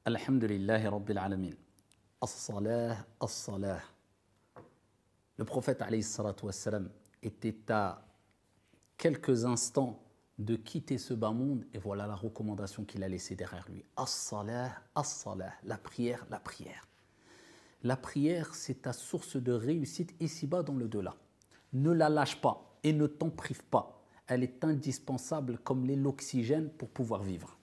Alhamdulillahi Rabbil Alamin. As-salah, as-salah. Le prophète alayhi salatu wassalam était à quelques instants de quitter ce bas monde et voilà la recommandation qu'il a laissée derrière lui. As-salah, as-salah. La prière, la prière. La prière, c'est ta source de réussite ici-bas dans le delà. Ne la lâche pas et ne t'en prive pas. Elle est indispensable comme l'est l'oxygène pour pouvoir vivre.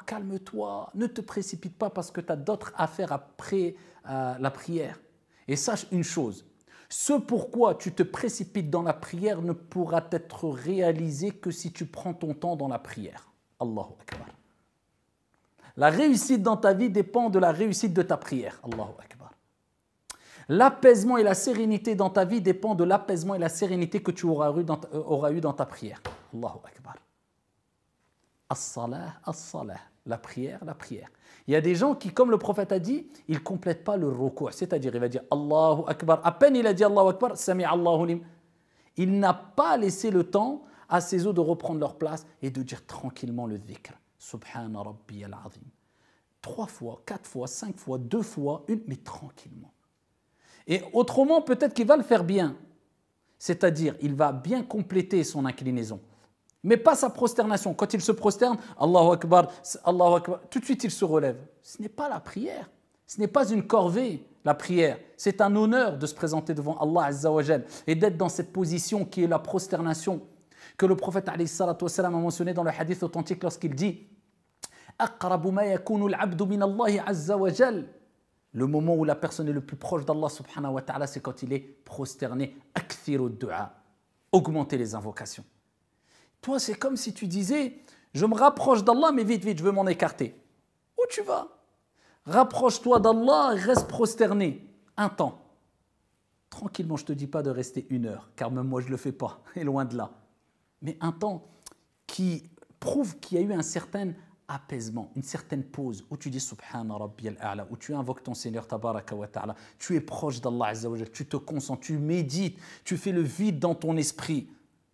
Calme-toi, ne te précipite pas parce que tu as d'autres affaires après la prière. Et sache une chose, ce pourquoi tu te précipites dans la prière ne pourra être réalisé que si tu prends ton temps dans la prière. Allahu Akbar. La réussite dans ta vie dépend de la réussite de ta prière. Allahu Akbar. L'apaisement et la sérénité dans ta vie dépend de l'apaisement et la sérénité que tu auras eu dans ta prière. Allahu Akbar. As-salah, as-salah. La prière, la prière. Il y a des gens qui, comme le prophète a dit, ils ne complètent pas le ruku', c'est-à-dire il va dire Allahu Akbar. À peine il a dit Allahu Akbar, Sami Allahu lim. Il n'a pas laissé le temps à ses os de reprendre leur place et de dire tranquillement le dhikr. Subhana Rabbi al-Azim. 3 fois, 4 fois, 5 fois, 2 fois, une, mais tranquillement. Et autrement, peut-être qu'il va le faire bien. C'est-à-dire, il va bien compléter son inclinaison. Mais pas sa prosternation. Quand il se prosterne, Allahu Akbar, tout de suite il se relève. Ce n'est pas la prière. Ce n'est pas une corvée, la prière. C'est un honneur de se présenter devant Allah Azza wa Jal et d'être dans cette position qui est la prosternation que le prophète alayhi salatu wa salam a mentionné dans le hadith authentique lorsqu'il dit Aqrabu ma yakunu al-abdu min Allah Azza wa Jal. Le moment où la personne est le plus proche d'Allah subhanahu wa ta'ala, c'est quand il est prosterné. Akthiru du'a. Augmenter les invocations. Toi, c'est comme si tu disais, je me rapproche d'Allah, mais vite, vite, je veux m'en écarter. Où tu vas? Rapproche-toi d'Allah, reste prosterné. Un temps. Tranquillement, je ne te dis pas de rester 1 heure, car même moi, je ne le fais pas, et loin de là. Mais un temps qui prouve qu'il y a eu un certain apaisement, une certaine pause, où tu dis Subhana Rabbi al-A'la, où tu invoques ton Seigneur Tabaraka wa Ta'ala, tu es proche d'Allah Azza wa Jal, tu te concentres, tu médites, tu fais le vide dans ton esprit.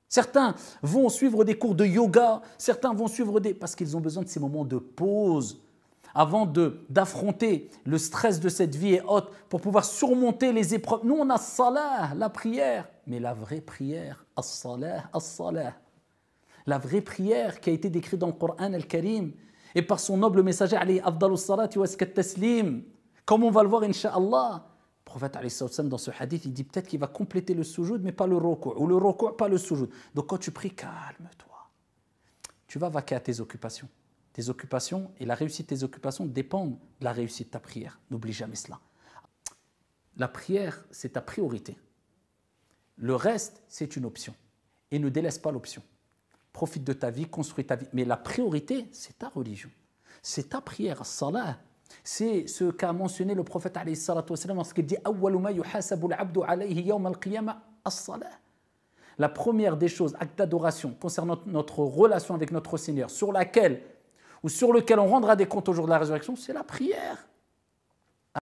Certains vont suivre des cours de yoga, certains vont suivre parce qu'ils ont besoin de ces moments de pause avant d'affronter le stress de cette vie et autres pour pouvoir surmonter les épreuves. Nous, on a salah, la prière, mais la vraie prière, as-salah, as-salah. La vraie prière qui a été décrite dans le Coran al-Karim et par son noble messager, alayhi afdalus salati wa askat taslim, comme on va le voir, incha'Allah. Le prophète dans ce hadith, il dit peut-être qu'il va compléter le sujoud, mais pas le ruku', ou le ruku', pas le sujoud. Donc quand tu pries, calme-toi. Tu vas vaquer à tes occupations. Tes occupations et la réussite de tes occupations dépendent de la réussite de ta prière. N'oublie jamais cela. La prière, c'est ta priorité. Le reste, c'est une option. Et ne délaisse pas l'option. Profite de ta vie, construis ta vie. Mais la priorité, c'est ta religion. C'est ta prière, salah. C'est ce qu'a mentionné le prophète alayhi salatu wassalam lorsqu'il dit awwalu ma yuhasabu al-'abdu alayhi yawm al-qiyamah as-salah. La première des choses, acte d'adoration concernant notre relation avec notre Seigneur, sur lequel on rendra des comptes au jour de la résurrection, c'est la prière.